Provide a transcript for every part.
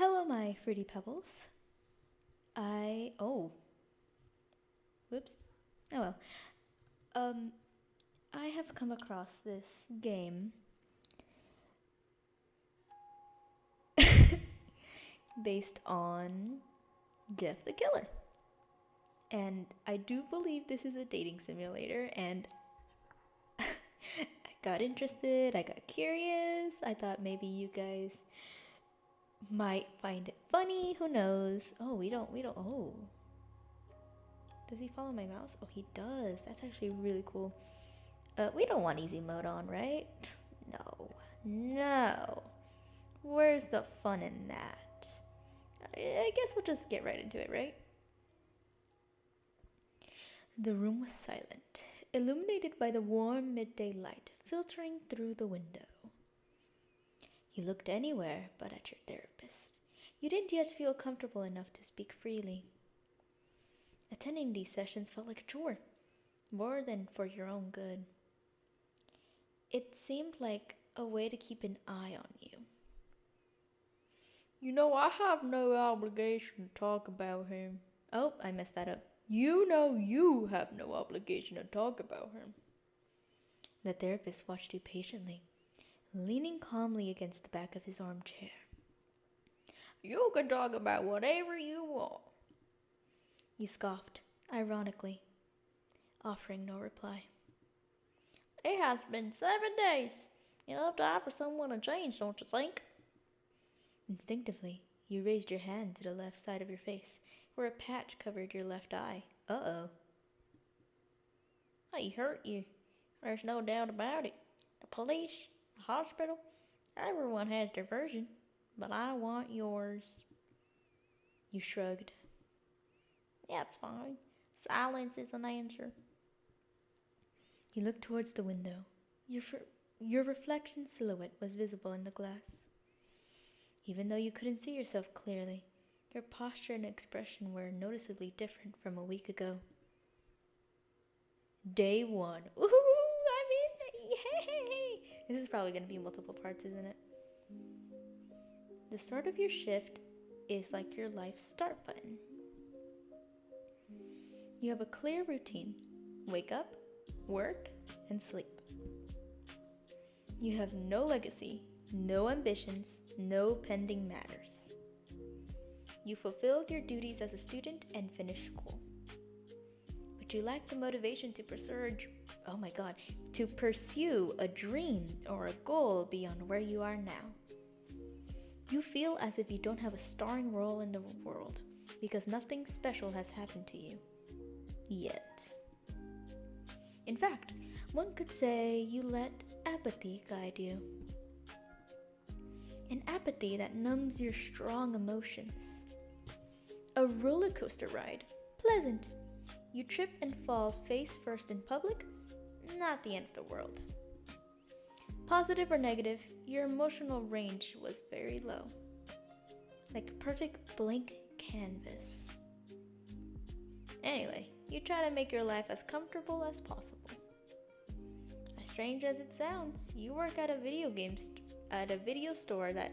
Hello, my fruity pebbles. Oh, whoops. Oh well. Um, I have come across this game based on Jeff the Killer. And I do believe this is a dating simulator, and I got interested, I got curious. I thought maybe you guys might find it funny, who knows? Oh, oh. Does he follow my mouse? Oh, he does. That's actually really cool. We don't want easy mode on, right? No. No. Where's the fun in that? I guess we'll just get right into it, right? The room was silent, illuminated by the warm midday light filtering through the window. You looked anywhere but at your therapist. You didn't yet feel comfortable enough to speak freely. Attending these sessions felt like a chore, more than for your own good. It seemed like a way to keep an eye on you. You know, I have no obligation to talk about him. Oh, I messed that up. You know you have no obligation to talk about him. The therapist watched you patiently, leaning calmly against the back of his armchair. You can talk about whatever you want. You scoffed, ironically, offering no reply. It has been 7 days. Enough time for someone to change, don't you think? Instinctively, you raised your hand to the left side of your face, where a patch covered your left eye. Uh-oh. He hurt you. There's no doubt about it. The police, the hospital, everyone has their version, but I want yours. You shrugged. That's fine. Silence is an answer. You looked towards the window. Your reflection silhouette was visible in the glass. Even though you couldn't see yourself clearly, your posture and expression were noticeably different from a week ago. Day 1. Ooh, yay! This is probably going to be multiple parts, isn't it? The start of your shift is like your life's start button. You have a clear routine. Wake up, work, and sleep. You have no legacy, no ambitions, no pending matters. You fulfilled your duties as a student and finished school. But you lack the motivation to pursue a dream or a goal beyond where you are now. You feel as if you don't have a starring role in the world because nothing special has happened to you. Yet. In fact, one could say you let apathy guide you. An apathy that numbs your strong emotions. A roller coaster ride. Pleasant. You trip and fall face first in public. Not the end of the world. Positive or negative, your emotional range was very low. Like a perfect blank canvas. Anyway, you try to make your life as comfortable as possible. As strange as it sounds, you work at a video store that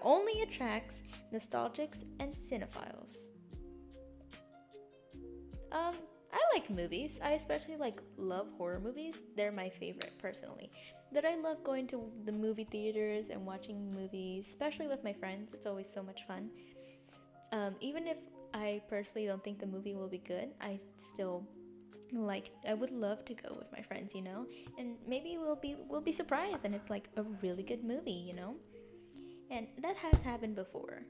only attracts nostalgics and cinephiles. I like movies. I especially love horror movies. They're my favorite personally. But I love going to the movie theaters and watching movies, especially with my friends. It's always so much fun. Even if I personally don't think the movie will be good, I would love to go with my friends, and maybe we'll be surprised and it's like a really good movie, and that has happened before.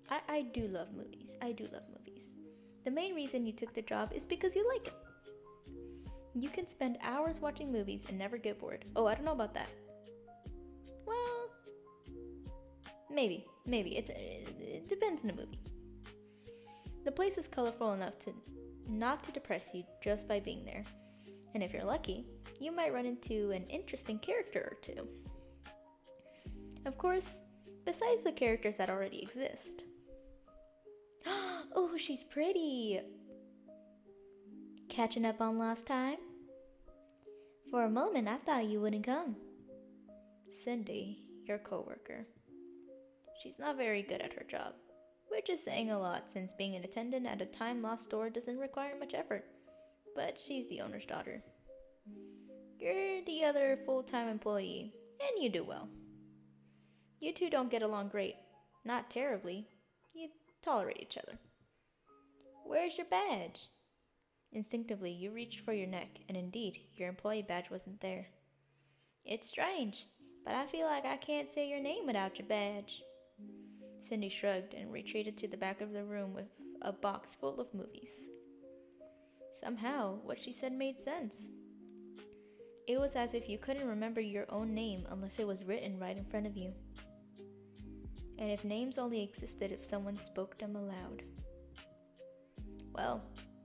I do love movies. The main reason you took the job is because you like it. You can spend hours watching movies and never get bored. Oh, I don't know about that. Well, maybe it depends on the movie. The place is colorful enough not to depress you just by being there. And if you're lucky, you might run into an interesting character or two. Of course, besides the characters that already exist. Oh, she's pretty! Catching up on lost time? For a moment, I thought you wouldn't come. Cindy, your coworker. She's not very good at her job, which is saying a lot since being an attendant at a time-lost store doesn't require much effort. But she's the owner's daughter. You're the other full-time employee, and you do well. You two don't get along great. Not terribly. You tolerate each other. Where's your badge? Instinctively, you reached for your neck, and indeed, your employee badge wasn't there. It's strange, but I feel like I can't say your name without your badge. Cindy shrugged and retreated to the back of the room with a box full of movies. Somehow, what she said made sense. It was as if you couldn't remember your own name unless it was written right in front of you. And if names only existed if someone spoke them aloud. Well,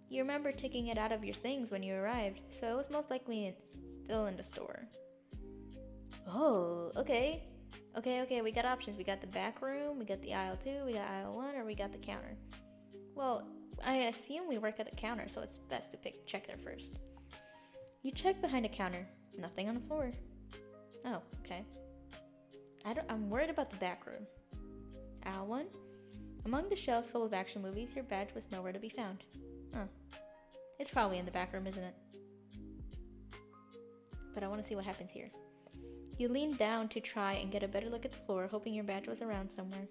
you remember taking it out of your things when you arrived, so it was most likely it's still in the store. Oh, okay. Okay, we got options. We got the back room, we got the aisle 2, we got aisle 1, or we got the counter. Well, I assume we work at the counter, so it's best to check there first. You check behind the counter. Nothing on the floor. Oh, okay. I'm worried about the back room. Aisle 1? Among the shelves full of action movies, your badge was nowhere to be found. Huh. It's probably in the back room, isn't it? But I want to see what happens here. You leaned down to try and get a better look at the floor, hoping your badge was around somewhere.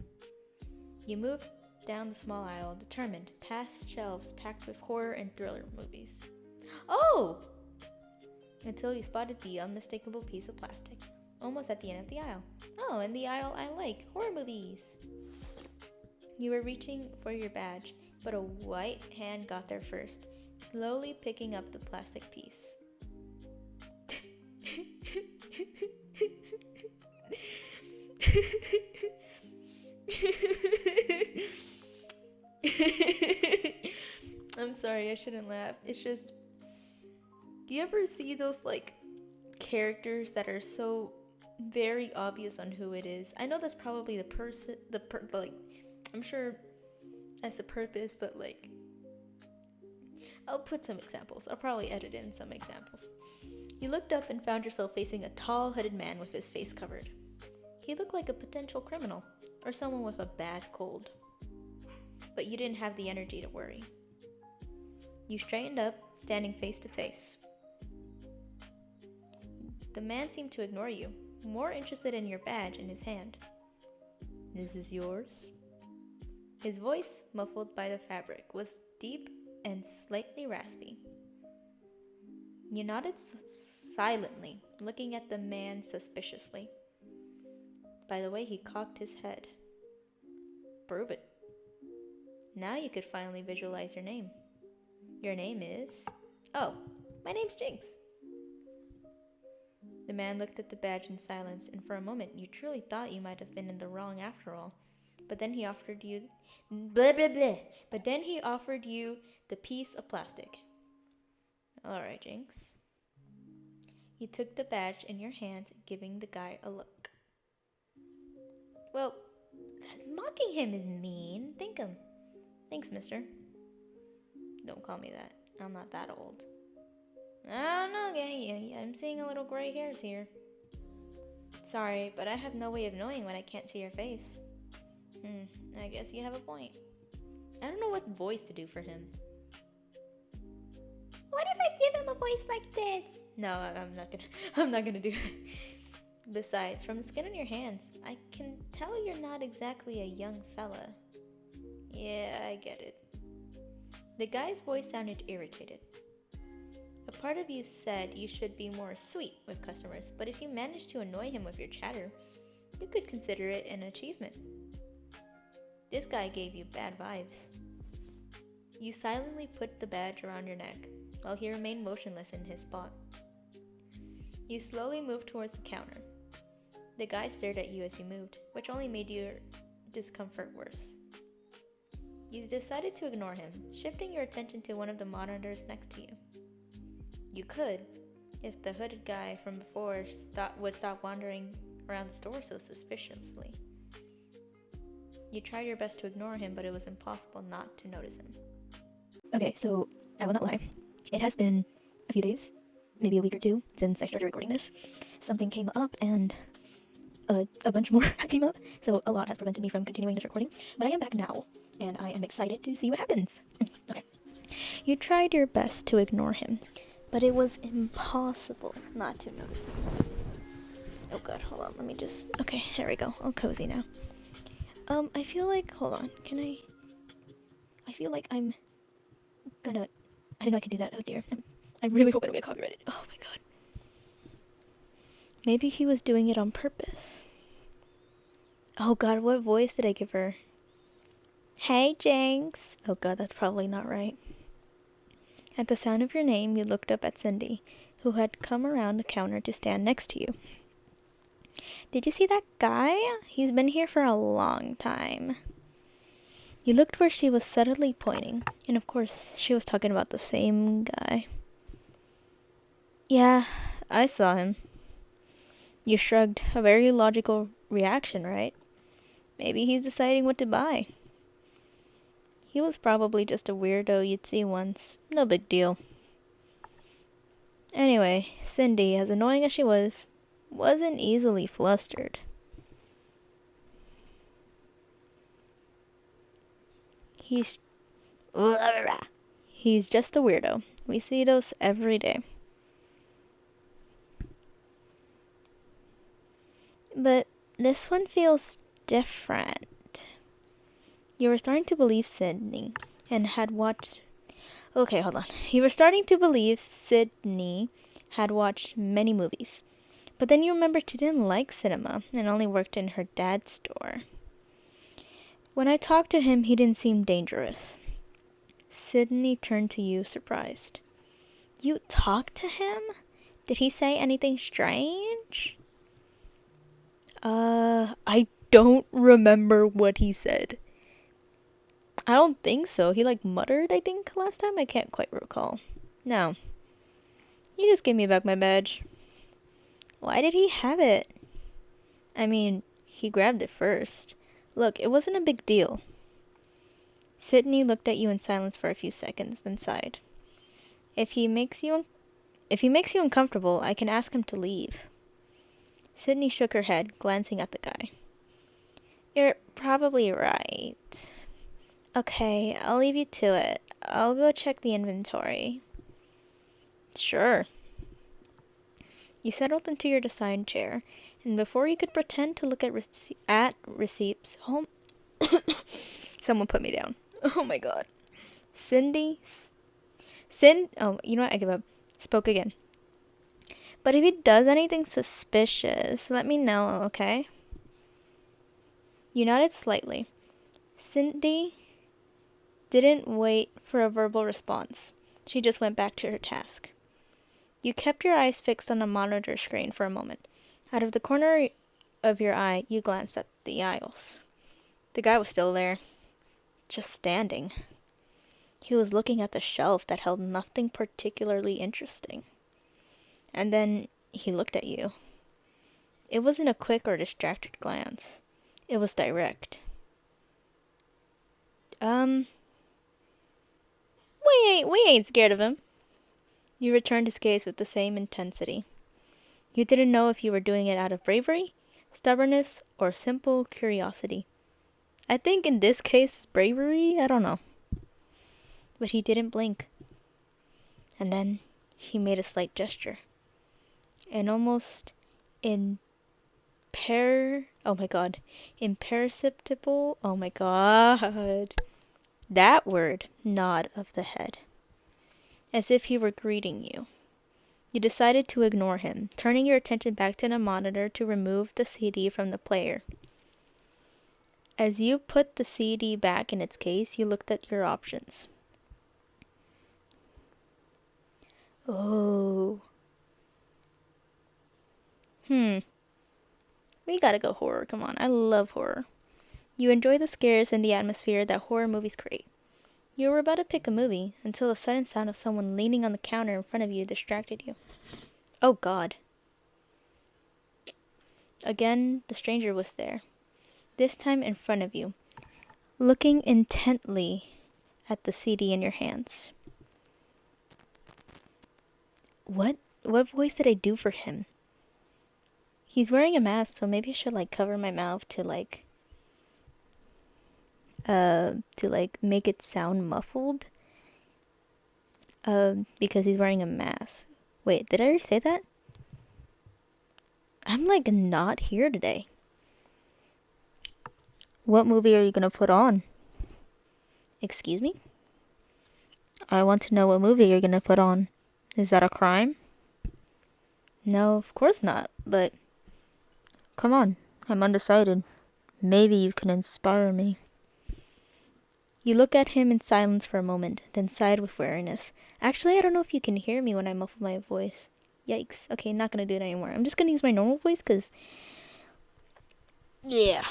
You moved down the small aisle, determined, past shelves packed with horror and thriller movies. Oh! Until you spotted the unmistakable piece of plastic, almost at the end of the aisle. Oh, and the aisle I like, horror movies. You were reaching for your badge, but a white hand got there first, slowly picking up the plastic piece. I'm sorry, I shouldn't laugh. It's just, do you ever see those like characters that are so very obvious on who it is? I know that's probably the person, like, I'm sure that's the purpose, but like, I'll put some examples. I'll probably edit in some examples. You looked up and found yourself facing a tall, hooded man with his face covered. He looked like a potential criminal, or someone with a bad cold. But you didn't have the energy to worry. You straightened up, standing face to face. The man seemed to ignore you, more interested in your badge in his hand. "This is yours?" His voice, muffled by the fabric, was deep and slightly raspy. You nodded silently, looking at the man suspiciously. By the way he cocked his head. Prove it. Now you could finally visualize your name. Your name is... Oh, my name's Jinx. The man looked at the badge in silence, and for a moment you truly thought you might have been in the wrong after all. But then he offered you... Blah, blah, blah. But then he offered you the piece of plastic. Alright, Jinx. You took the badge in your hands, giving the guy a look. Well, mocking him is mean. Thanks, mister. Don't call me that. I'm not that old. I don't know, gang. I'm seeing a little gray hairs here. Sorry, but I have no way of knowing when I can't see your face. I guess you have a point. I don't know what voice to do for him. What if I give him a voice like this? No, I'm not gonna do that. Besides, from the skin on your hands, I can tell you're not exactly a young fella. Yeah, I get it. The guy's voice sounded irritated. A part of you said you should be more sweet with customers, but if you managed to annoy him with your chatter, you could consider it an achievement. This guy gave you bad vibes. You silently put the badge around your neck, while he remained motionless in his spot. You slowly moved towards the counter. The guy stared at you as you moved, which only made your discomfort worse. You decided to ignore him, shifting your attention to one of the monitors next to you. You could, if the hooded guy from before would stop wandering around the store so suspiciously. You tried your best to ignore him, but it was impossible not to notice him. Okay, so I will not lie. It has been a few days, maybe a week or two, since I started recording this. Something came up and a bunch more came up, so a lot has prevented me from continuing this recording. But I am back now, and I am excited to see what happens. Okay. You tried your best to ignore him, but it was impossible not to notice him. Oh god, hold on, let me just... Okay, here we go. All cozy now. I feel like... Hold on, can I... I feel like I'm gonna... I didn't know I could do that. Oh dear. I really hope I don't get copyrighted. Oh my god. Maybe he was doing it on purpose. Oh god, what voice did I give her? Hey, Jinx. Oh god, that's probably not right. At the sound of your name, you looked up at Cindy, who had come around the counter to stand next to you. Did you see that guy? He's been here for a long time. You looked where she was subtly pointing, and of course, she was talking about the same guy. Yeah, I saw him. You shrugged, a very logical reaction, right? Maybe he's deciding what to buy. He was probably just a weirdo you'd see once. No big deal. Anyway, Cindy, as annoying as she was, wasn't easily flustered. He's... He's just a weirdo. We see those every day. But this one feels different. You were starting to believe Sydney and had watched... Okay, hold on. You were starting to believe Sydney had watched many movies. But then you remembered she didn't like cinema and only worked in her dad's store. When I talked to him, he didn't seem dangerous. Sydney turned to you, surprised. You talked to him? Did he say anything strange? I don't remember what he said. I don't think so. He muttered, I think, last time. I can't quite recall. No. He just gave me back my badge. Why did he have it? I mean, he grabbed it first. Look, it wasn't a big deal. Sydney looked at you in silence for a few seconds, then sighed. If he makes you uncomfortable, I can ask him to leave. Sydney shook her head, glancing at the guy. You're probably right. Okay, I'll leave you to it. I'll go check the inventory. Sure. You settled into your assigned chair, and before you could pretend to look at receipts, someone put me down. Oh my god. Oh, you know what? I give up. Spoke again. But if he does anything suspicious, let me know, okay? You nodded slightly. Cindy didn't wait for a verbal response. She just went back to her task. You kept your eyes fixed on the monitor screen for a moment. Out of the corner of your eye, you glanced at the aisles. The guy was still there, just standing. He was looking at the shelf that held nothing particularly interesting. And then he looked at you. It wasn't a quick or distracted glance. It was direct. We ain't scared of him. You returned his gaze with the same intensity. You didn't know if you were doing it out of bravery, stubbornness, or simple curiosity. I think in this case, bravery, I don't know. But he didn't blink. And then he made a slight gesture. An almost imperceptible, oh my god, that word, nod of the head. As if he were greeting you. You decided to ignore him, turning your attention back to the monitor to remove the CD from the player. As you put the CD back in its case, you looked at your options. Oh. We gotta go horror, come on, I love horror. You enjoy the scares and the atmosphere that horror movies create. You were about to pick a movie until the sudden sound of someone leaning on the counter in front of you distracted you. Oh god. Again, the stranger was there, this time in front of you, looking intently at the CD in your hands. What voice did I do for him? He's wearing a mask, so maybe I should like cover my mouth to like make it sound muffled. Because he's wearing a mask. Wait, did I already say that? I'm like not here today. What movie are you gonna put on? Excuse me? I want to know what movie you're gonna put on. Is that a crime? No, of course not, but come on, I'm undecided. Maybe you can inspire me. You look at him in silence for a moment, then sighed with weariness. Actually, I don't know if you can hear me when I muffle my voice. Yikes. Okay, not gonna do it anymore. I'm just gonna use my normal voice because. Yeah.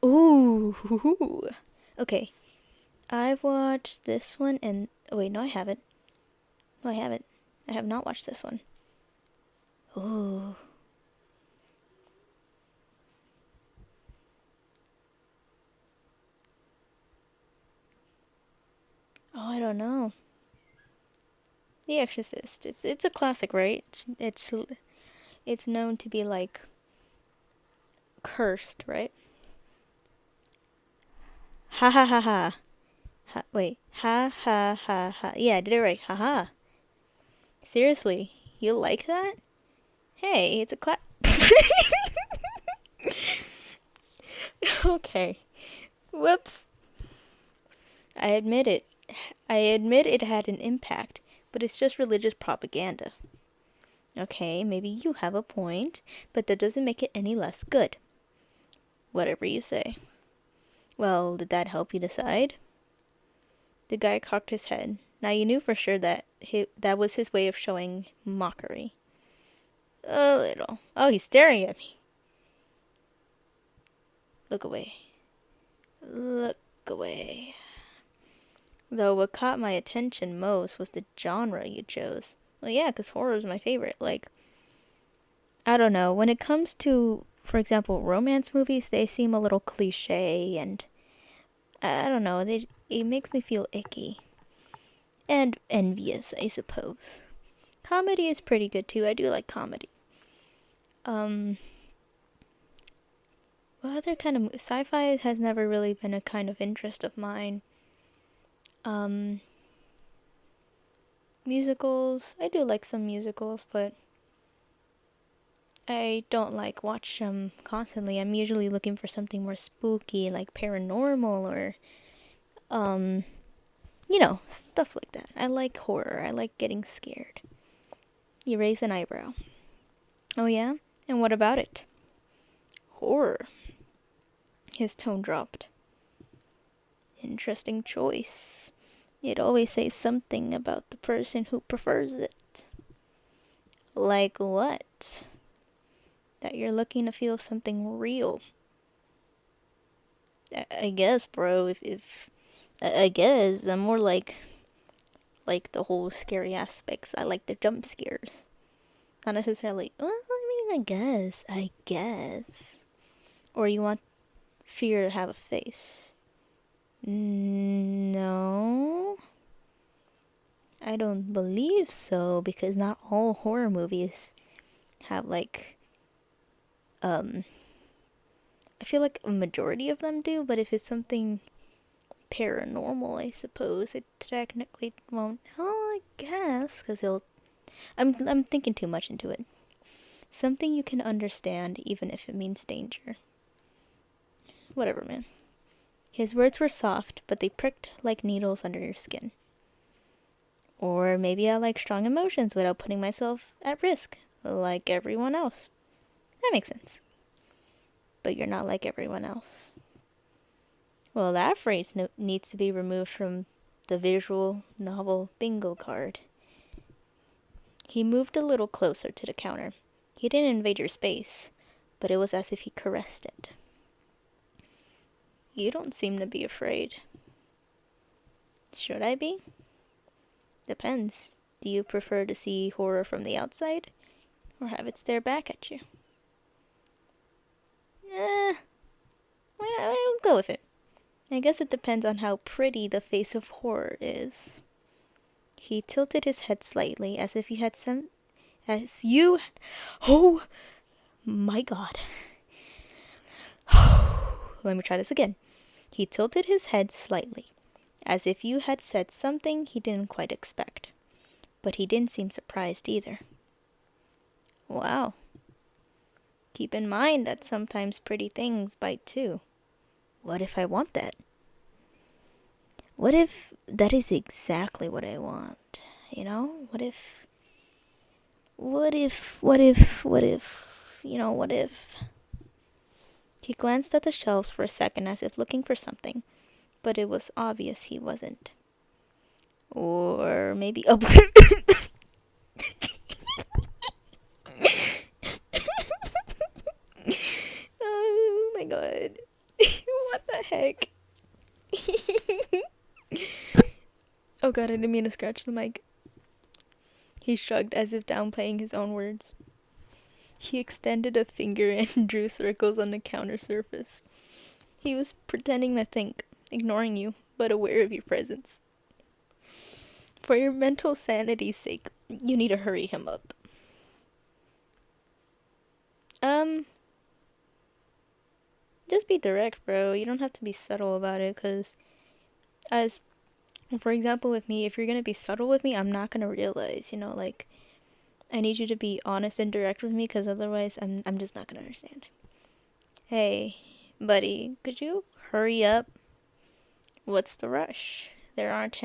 Ooh. Okay. I've watched this one and. Oh, wait, no, I haven't. No, I haven't. I have not watched this one. Ooh. Oh, I don't know. The Exorcist. It's a classic, right? It's known to be like cursed, right? Ha ha ha ha. Wait. Ha ha ha ha. Yeah, I did it right. Ha ha. Seriously, you like that? Hey, it's a Okay. Whoops. I admit it. I admit it had an impact, but it's just religious propaganda. Okay, maybe you have a point, but that doesn't make it any less good. Whatever you say. Well, did that help you decide? The guy cocked his head. Now you knew for sure that that was his way of showing mockery. A little. Oh, he's staring at me. Look away. Look away. Though what caught my attention most was the genre you chose. Well, yeah, because horror is my favorite. Like, I don't know. When it comes to, for example, romance movies, they seem a little cliche and I don't know. It makes me feel icky and envious, I suppose. Comedy is pretty good too. I do like comedy. What other kind of sci-fi has never really been a kind of interest of mine. Musicals. I do like some musicals, but I don't like watch them constantly. I'm usually looking for something more spooky, like paranormal or, stuff like that. I like horror. I like getting scared. You raise an eyebrow. Oh yeah? And what about it? Horror. His tone dropped. Interesting choice. It always says something about the person who prefers it. Like what? That you're looking to feel something real. I guess, bro. If I guess I'm more like the whole scary aspects. I like the jump scares, not necessarily. Well, I mean, I guess. Or you want fear to have a face? No, I don't believe so because not all horror movies have like I feel like a majority of them do, but if it's something paranormal, I suppose it technically won't. Oh, I guess because it'll. I'm thinking too much into it. Something you can understand, even if it means danger. Whatever, man. His words were soft, but they pricked like needles under your skin. Or maybe I like strong emotions without putting myself at risk, like everyone else. That makes sense. But you're not like everyone else. Well, that phrase needs to be removed from the visual novel bingo card. He moved a little closer to the counter. He didn't invade your space, but it was as if he caressed it. You don't seem to be afraid. Should I be? Depends. Do you prefer to see horror from the outside, or have it stare back at you? I'll go with it. I guess it depends on how pretty the face of horror is. He tilted his head slightly, as if you had some... Oh my god. Let me try this again. He tilted his head slightly, as if you had said something he didn't quite expect. But he didn't seem surprised either. Wow. Keep in mind that sometimes pretty things bite too. What if I want that? What if that is exactly what I want? You know? What if, what if? He glanced at the shelves for a second as if looking for something, but it was obvious he wasn't. Or maybe, oh, oh my god. What the heck? Oh god, I didn't mean to scratch the mic. He shrugged as if downplaying his own words. He extended a finger and drew circles on the counter surface. He was pretending to think, ignoring you, but aware of your presence. For your mental sanity's sake, you need to hurry him up. Just be direct, bro. You don't have to be subtle about it, because as for example with me, if you're gonna be subtle with me, I'm not gonna realize, like, I need you to be honest and direct with me, because otherwise I'm just not gonna understand. Hey, buddy, could you hurry up? What's the rush? There aren't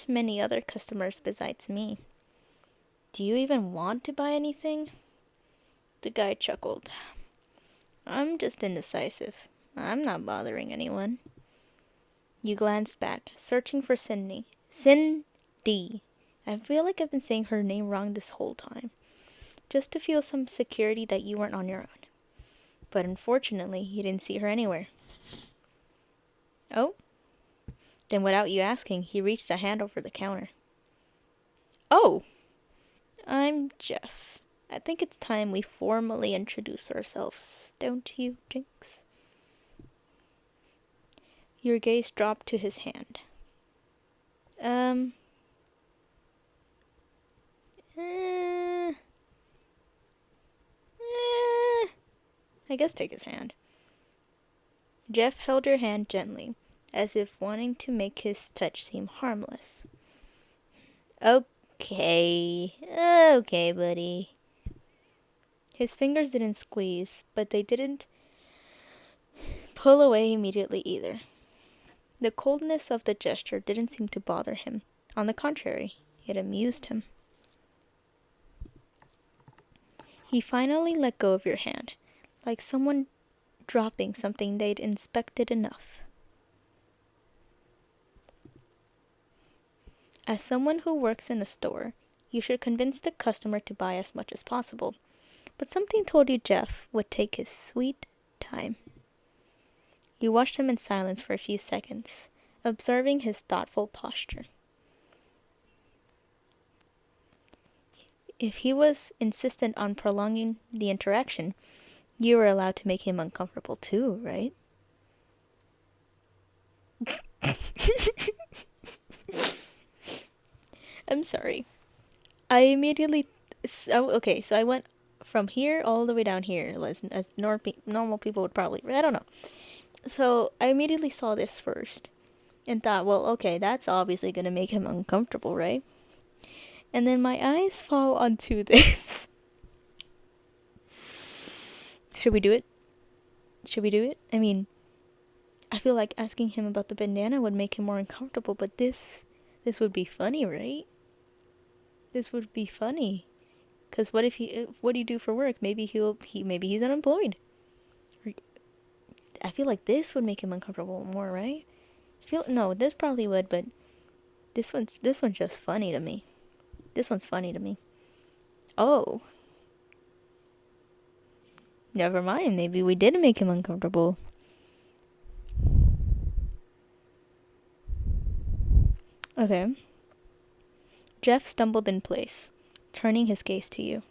many other customers besides me. Do you even want to buy anything? The guy chuckled. I'm just indecisive. I'm not bothering anyone. You glanced back, searching for Cindy. Cindy. I feel like I've been saying her name wrong this whole time. Just to feel some security that you weren't on your own. But unfortunately, you didn't see her anywhere. Oh? Then without you asking, he reached a hand over the counter. Oh! I'm Jeff. I think it's time we formally introduce ourselves, don't you, Jinx? Your gaze dropped to his hand. I guess take his hand. Jeff held her hand gently, as if wanting to make his touch seem harmless. Okay, buddy. His fingers didn't squeeze, but they didn't pull away immediately either. The coldness of the gesture didn't seem to bother him. On the contrary, it amused him. He finally let go of your hand, like someone dropping something they'd inspected enough. As someone who works in a store, you should convince the customer to buy as much as possible. But something told you Jeff would take his sweet time. You watched him in silence for a few seconds, observing his thoughtful posture. If he was insistent on prolonging the interaction, you were allowed to make him uncomfortable too, right? I'm sorry. I immediately... okay, so I went from here all the way down here, as normal people would probably... I don't know. So I immediately saw this first and thought, well, okay, that's obviously going to make him uncomfortable, right? And then my eyes fall onto this. Should we do it? I mean, I feel like asking him about the bandana would make him more uncomfortable, but this would be funny, right? This would be funny. Because what do you do for work? Maybe maybe he's unemployed. I feel like this would make him uncomfortable more, right? No, this probably would, but this one's just funny to me. This one's funny to me. Oh. Never mind, maybe we did make him uncomfortable. Okay. Jeff stumbled in place, turning his gaze to you.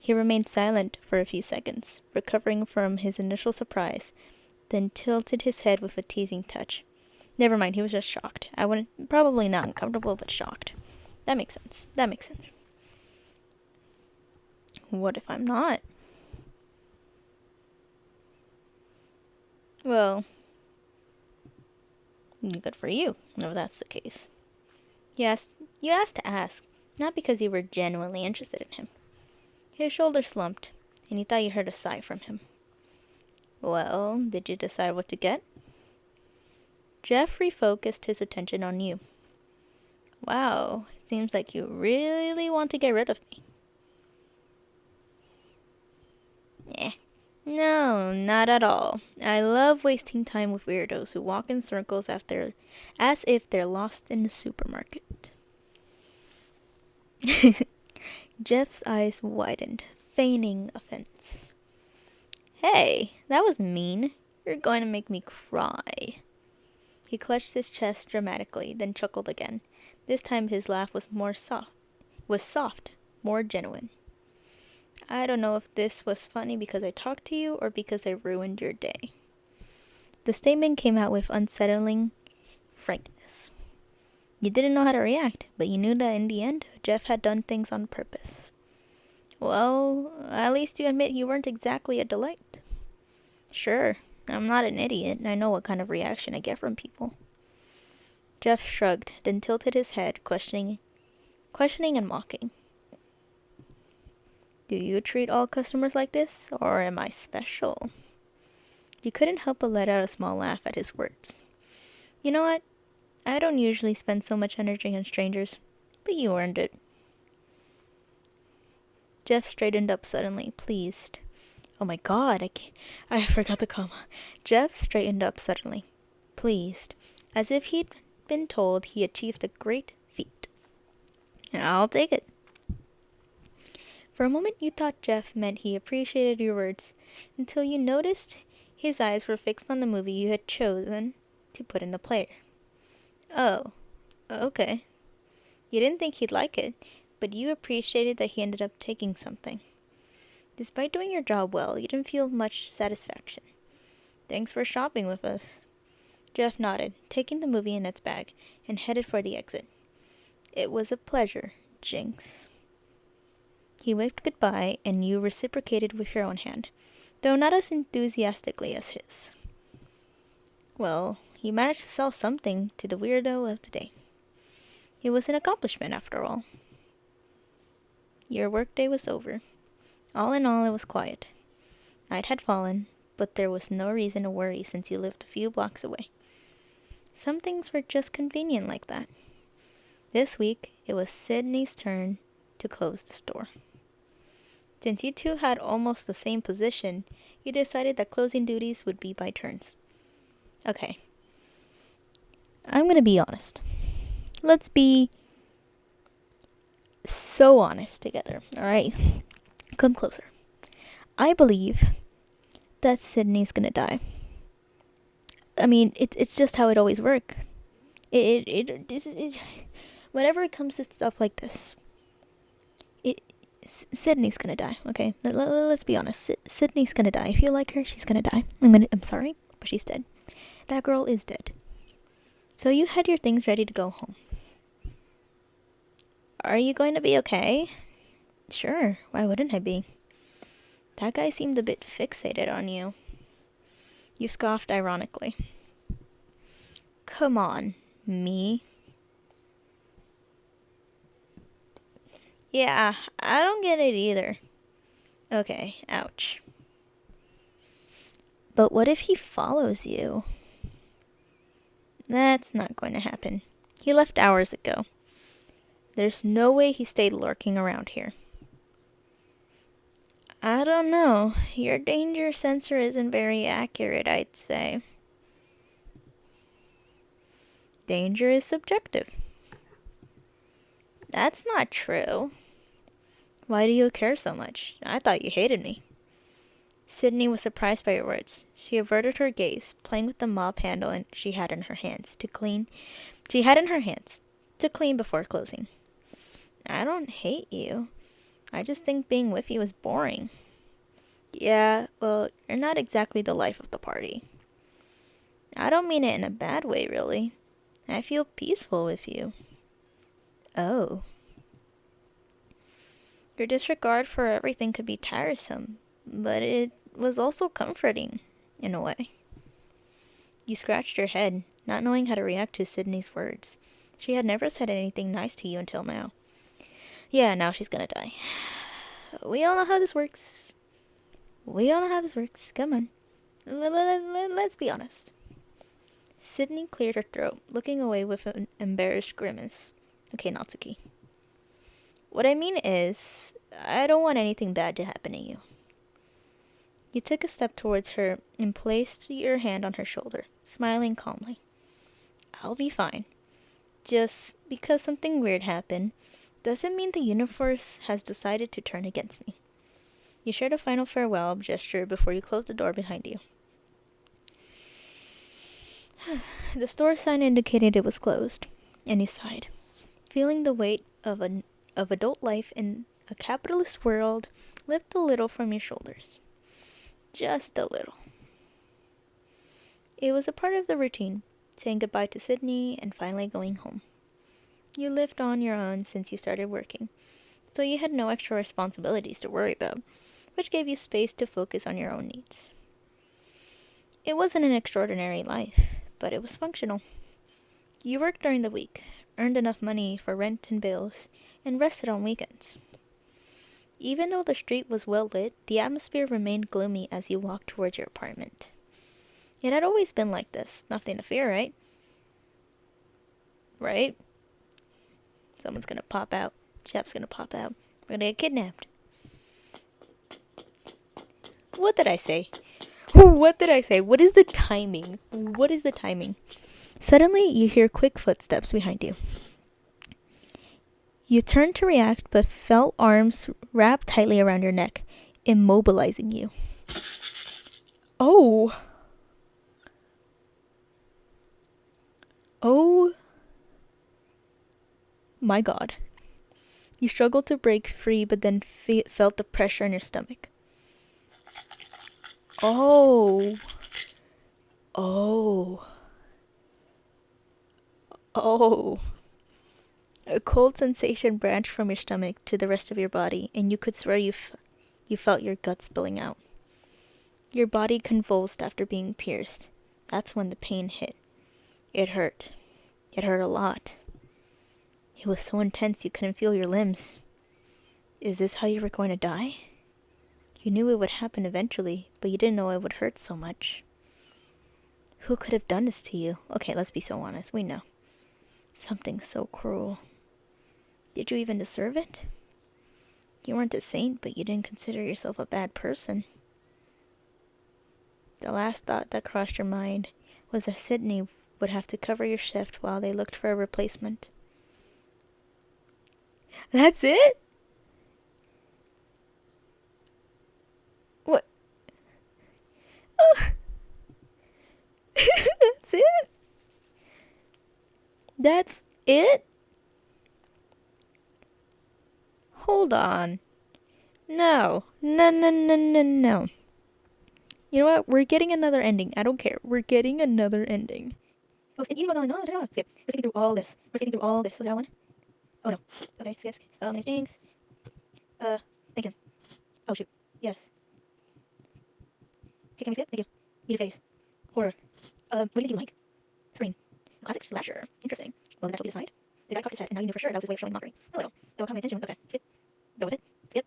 He remained silent for a few seconds, recovering from his initial surprise, then tilted his head with a teasing touch. Never mind, he was just shocked. Probably not uncomfortable, but shocked. That makes sense. What if I'm not? Well, good for you, if that's the case. Yes, you asked to ask, not because you were genuinely interested in him. His shoulders slumped, and you thought you heard a sigh from him. Well, did you decide what to get? Jeff refocused his attention on you. Wow, it seems like you really want to get rid of me. Eh. No, not at all. I love wasting time with weirdos who walk in circles after as if they're lost in the supermarket. Jeff's eyes widened, feigning offense. Hey, that was mean. You're going to make me cry. He clutched his chest dramatically, then chuckled again. This time his laugh was soft, more genuine. I don't know if this was funny because I talked to you or because I ruined your day. The statement came out with unsettling frankness. You didn't know how to react, but you knew that in the end, Jeff had done things on purpose. Well, at least you admit you weren't exactly a delight. Sure, I'm not an idiot. I know what kind of reaction I get from people. Jeff shrugged, then tilted his head, questioning and mocking. Do you treat all customers like this, or am I special? You couldn't help but let out a small laugh at his words. You know what? I don't usually spend so much energy on strangers, but you earned it. Jeff straightened up suddenly, pleased. Oh my god, I forgot the comma. Jeff straightened up suddenly, pleased, as if he'd been told he achieved a great feat. I'll take it. For a moment you thought Jeff meant he appreciated your words, until you noticed his eyes were fixed on the movie you had chosen to put in the player. Oh, okay. You didn't think he'd like it, but you appreciated that he ended up taking something. Despite doing your job well, you didn't feel much satisfaction. Thanks for shopping with us. Jeff nodded, taking the movie in its bag, and headed for the exit. It was a pleasure, Jinx. He waved goodbye, and you reciprocated with your own hand, though not as enthusiastically as his. Well, he managed to sell something to the weirdo of the day. It was an accomplishment, after all. Your workday was over. All in all, it was quiet. Night had fallen, but there was no reason to worry since you lived a few blocks away. Some things were just convenient like that. This week, it was Sydney's turn to close the store. Since you two had almost the same position, you decided that closing duties would be by turns. Okay. I'm gonna be honest. Let's be so honest together, alright? Come closer. I believe that Sydney's gonna die. I mean, it's just how it always works. Whenever it comes to stuff like this, Sydney's gonna die. Okay, let's be honest. Sydney's gonna die. If you like her, she's gonna die. I'm sorry, but she's dead. That girl is dead. So you had your things ready to go home. Are you going to be okay? Sure. Why wouldn't I be? That guy seemed a bit fixated on you. You scoffed ironically. Come on, me. Yeah, I don't get it either. Okay, ouch. But what if he follows you? That's not going to happen. He left hours ago. There's no way he stayed lurking around here. I don't know. Your danger sensor isn't very accurate, I'd say. Danger is subjective. That's not true. Why do you care so much? I thought you hated me. Sydney was surprised by your words. She averted her gaze, playing with the mop handle she had in her hands to clean before closing. I don't hate you. I just think being with you is boring. Yeah, well, you're not exactly the life of the party. I don't mean it in a bad way, really. I feel peaceful with you. Oh. Your disregard for everything could be tiresome, but it was also comforting, in a way. You scratched your head, not knowing how to react to Sydney's words. She had never said anything nice to you until now. Yeah, now she's gonna die. We all know how this works. We all know how this works. Come on. Let's be honest. Sydney cleared her throat, looking away with an embarrassed grimace. Okay, Natsuki. What I mean is, I don't want anything bad to happen to you. You took a step towards her and placed your hand on her shoulder, smiling calmly. I'll be fine. Just because something weird happened doesn't mean the universe has decided to turn against me. You shared a final farewell gesture before you closed the door behind you. The store sign indicated it was closed, and you sighed, feeling the weight of adult life in a capitalist world lift a little from your shoulders. Just a little. It was a part of the routine, saying goodbye to Sydney and finally going home. You lived on your own since you started working, so you had no extra responsibilities to worry about, which gave you space to focus on your own needs. It wasn't an extraordinary life, but it was functional. You worked during the week, earned enough money for rent and bills, and rested on weekends. Even though the street was well lit, the atmosphere remained gloomy as you walked towards your apartment. It had always been like this. Nothing to fear, right? Right? Someone's gonna pop out. Jeff's gonna pop out. We're gonna get kidnapped. What did I say? What did I say? What is the timing? What is the timing? Suddenly, you hear quick footsteps behind you. You turned to react, but felt arms wrapped tightly around your neck, immobilizing you. Oh. Oh. My God. You struggled to break free, but then felt the pressure in your stomach. Oh. Oh. Oh. A cold sensation branched from your stomach to the rest of your body, and you could swear you felt your guts spilling out. Your body convulsed after being pierced. That's when the pain hit. It hurt. It hurt a lot. It was so intense you couldn't feel your limbs. Is this how you were going to die? You knew it would happen eventually, but you didn't know it would hurt so much. Who could have done this to you? Okay, let's be so honest. We know. Something so cruel. Did you even deserve it? You weren't a saint, but you didn't consider yourself a bad person. The last thought that crossed your mind was that Sydney would have to cover your shift while they looked for a replacement. That's it? What? Oh. That's it? That's it? Hold on. No. No, no, no, no, no. You know what? We're getting another ending. I don't care. We're getting another ending. Oh, skip. No, skip. We're skipping through all this. We're skipping through all this. Was that one? Oh, no. Okay, skip. Many things. Thank you. Oh, shoot. Yes. Okay, can we skip? Thank you. Need a face. Horror. What do you think you like? Scream. Classic slasher. Interesting. Well, did that totally decide? The guy cocked his head, and now you knew for sure that was his way of showing mockery. A little. That will caught my attention. Okay, skip. Go with it. Skip.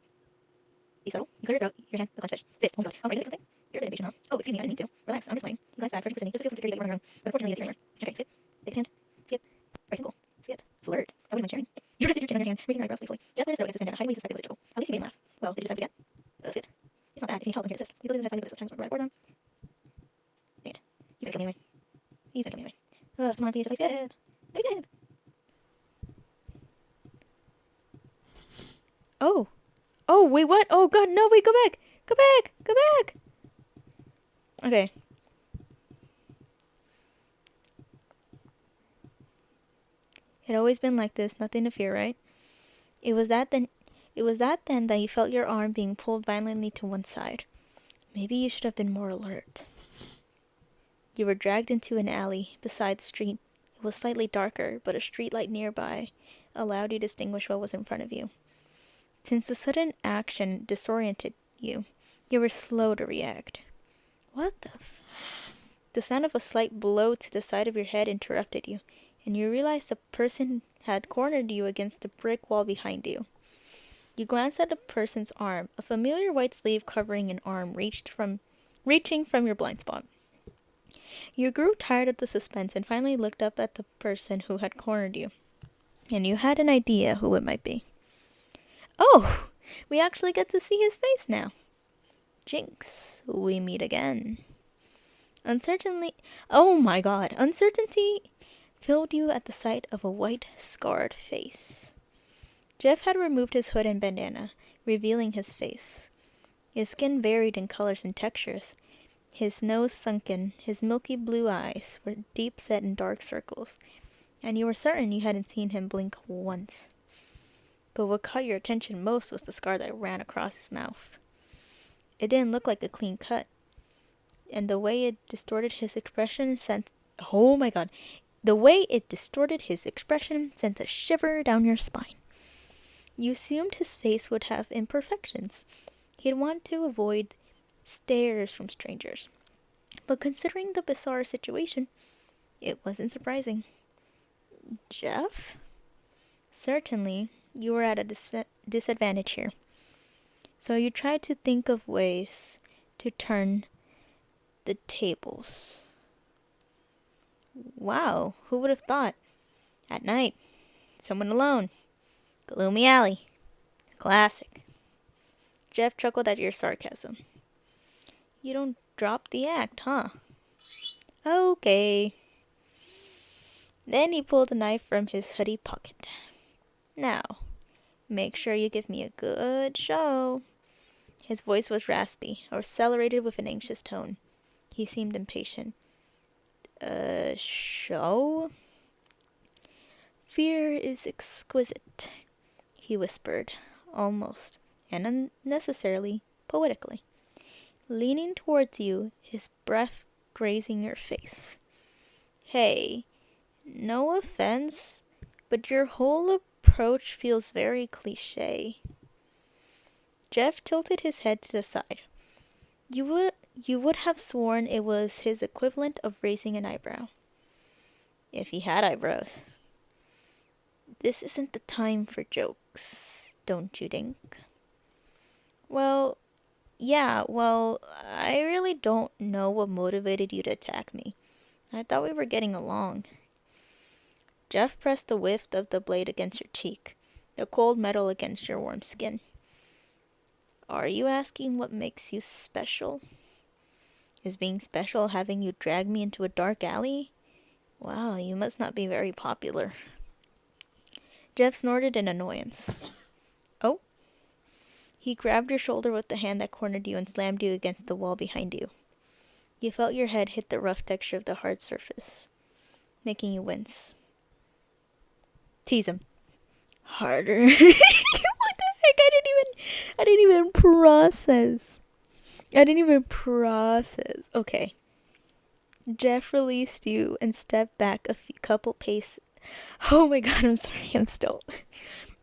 Be subtle. You clear your throat. Your hand. The clenched fist. Fist. Oh my God. I'm ready to make something. You're a bit impatient, huh? Oh, excuse me. I didn't mean to. Relax. I'm just playing. You guys back. Searching for Sydney. Just to feel some security that you weren't on your own. But unfortunately, it's here anymore. Okay, skip. Take his hand. Skip. Very simple. Skip. Flirt. I wouldn't mind sharing. You rested your chin on your hand, raising your eyebrows playfully. Jeff cleared his throat against his vendetta, hiding what he suspected was digital. At least he made him laugh. Well, did you decide to get? Skip. It's not bad. If you need help, I'm here to assist. He's looking at his side with this times right board on. Dang it. He's gonna kill me anyway. He's gonna kill me anyway. Come on, please, please skip. Please skip. Oh. Oh, wait, what? Oh, God, no, wait, go back. Go back. Go back. Okay. It had always been like this, nothing to fear, right? It was that then that you felt your arm being pulled violently to one side. Maybe you should have been more alert. You were dragged into an alley beside the street. It was slightly darker, but a street light nearby allowed you to distinguish what was in front of you. Since the sudden action disoriented you, you were slow to react. What the The sound of a slight blow to the side of your head interrupted you, and you realized the person had cornered you against the brick wall behind you. You glanced at the person's arm. A familiar white sleeve covering an arm reaching from your blind spot. You grew tired of the suspense and finally looked up at the person who had cornered you, and you had an idea who it might be. Oh, we actually get to see his face now. Jinx, we meet again. Oh my god, uncertainty filled you at the sight of a white, scarred face. Jeff had removed his hood and bandana, revealing his face. His skin varied in colors and textures. His nose sunken, his milky blue eyes were deep set in dark circles, and you were certain you hadn't seen him blink once. But what caught your attention most was the scar that ran across his mouth. It didn't look like a clean cut, and the way it distorted his expression sent a shiver down your spine. You assumed his face would have imperfections. He'd want to avoid stares from strangers. But considering the bizarre situation, it wasn't surprising. Jeff? Certainly, you were at a disadvantage here. So you tried to think of ways to turn the tables. Wow, who would have thought? At night, someone alone. Gloomy alley. Classic. Jeff chuckled at your sarcasm. You don't drop the act, huh? Okay. Then he pulled a knife from his hoodie pocket. Now, make sure you give me a good show. His voice was raspy, accelerated with an anxious tone. He seemed impatient. Show? Fear is exquisite, he whispered, almost and unnecessarily poetically, leaning towards you, his breath grazing your face. Hey, no offense, but your whole approach feels very cliché. Jeff tilted his head to the side. You would have sworn it was his equivalent of raising an eyebrow. If he had eyebrows. This isn't the time for jokes, don't you think? Well, I really don't know what motivated you to attack me. I thought we were getting along. Jeff pressed the width of the blade against your cheek, the cold metal against your warm skin. Are you asking what makes you special? Is being special having you drag me into a dark alley? Wow, you must not be very popular. Jeff snorted in annoyance. Oh? He grabbed your shoulder with the hand that cornered you and slammed you against the wall behind you. You felt your head hit the rough texture of the hard surface, making you wince. Tease him. Harder. What the heck? I didn't even process. Okay. Jeff released you and stepped back a couple paces. Oh my god, I'm sorry, I'm still.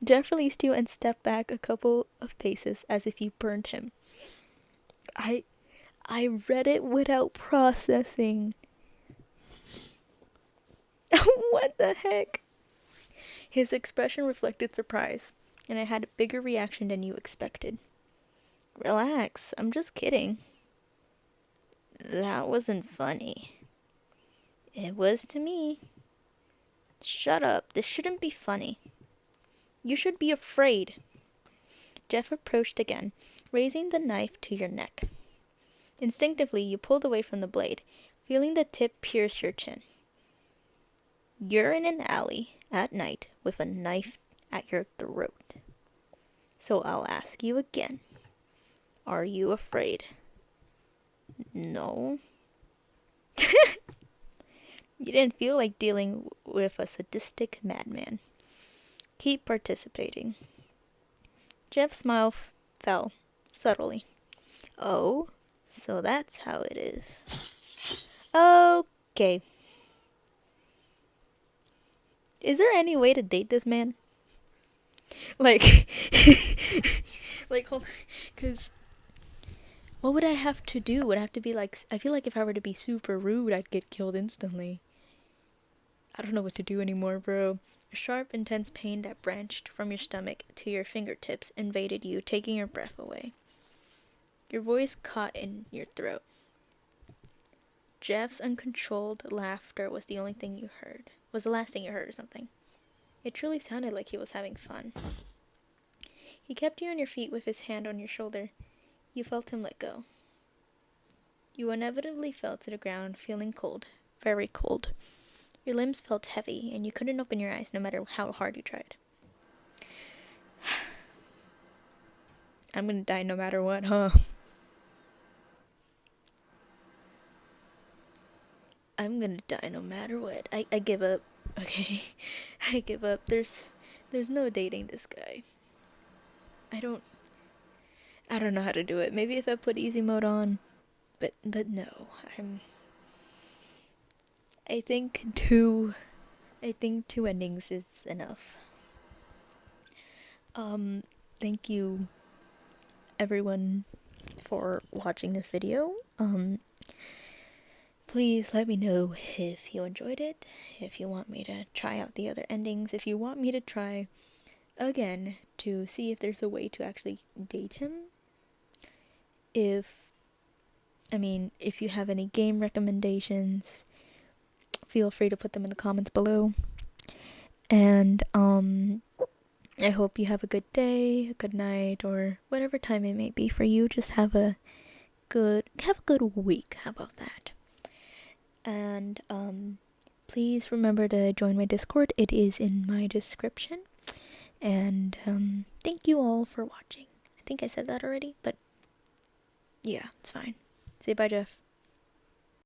Jeff released you and stepped back a couple of paces as if you burned him. I read it without processing. What the heck? His expression reflected surprise, and it had a bigger reaction than you expected. Relax, I'm just kidding. That wasn't funny. It was to me. Shut up, this shouldn't be funny. You should be afraid. Jeff approached again, raising the knife to your neck. Instinctively, you pulled away from the blade, feeling the tip pierce your chin. You're in an alley at night with a knife at your throat. So I'll ask you again. Are you afraid? No. You didn't feel like dealing with a sadistic madman. Keep participating. Jeff's smile fell, subtly. Oh, so that's how it is. Okay. Is there any way to date this man? Like, hold on, because What would I have to do? Would I have to be like, I feel like if I were to be super rude, I'd get killed instantly. I don't know what to do anymore, bro. A sharp, intense pain that branched from your stomach to your fingertips invaded you, taking your breath away. Your voice caught in your throat. Jeff's uncontrolled laughter was the only thing you heard. Was the last thing you heard or something. It truly sounded like he was having fun. He kept you on your feet with his hand on your shoulder. You felt him let go. You inevitably fell to the ground, feeling cold, very cold. Your limbs felt heavy, and you couldn't open your eyes no matter how hard you tried. I'm gonna die no matter what, huh? I'm gonna die no matter what. I give up. Okay. I give up. There's no dating this guy. I don't I don't know how to do it. Maybe if I put easy mode on, but no. I think two endings is enough. Thank you everyone for watching this video. Please let me know if you enjoyed it, if you want me to try out the other endings, if you want me to try again to see if there's a way to actually date him. If you have any game recommendations, feel free to put them in the comments below. And I hope you have a good day, a good night, or whatever time it may be for you. Just have a good week. How about that? And please remember to join my Discord. It is in my description. And thank you all for watching. I think I said that already, but yeah, it's fine. Say bye, Jeff.